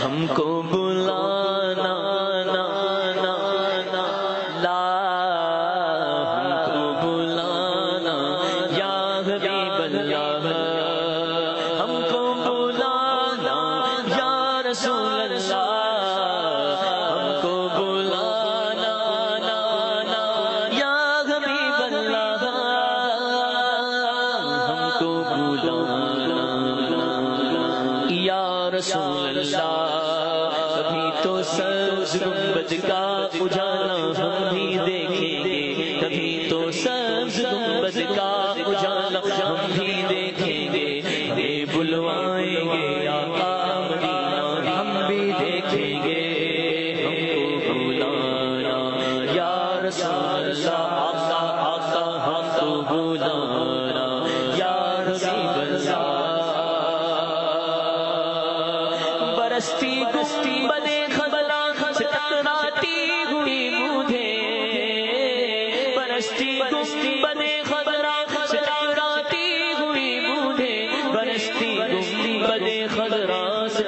ہم کو بلانا نا نا نا لا ہم کو بلانا یا حبیب اللہ ہم کو بلانا یا رسول اللہ ہم کو بلانا نا نا یا حبیب اللہ ہم کو بلانا یا رسول اللہ کبھی تو سبز گنبد کا اجالا ہم بھی دیکھیں گے کبھی تو سبز گنبد کا اجالا ہم بھی دیکھیں گے یہ بلوائیں گے آقا مدینہ ہم بھی دیکھیں گے ہم کو بلانا یا رسول اللہ آقا آقا ہم کو بلانا یا حبیب اللہ برستی گستی بدے خبلا سے ٹکراتی ہوئی مجھے برستی گستی بدے خبلا سے ٹکراتی ہوئی مجھے برستی گستی بدے خبلا سے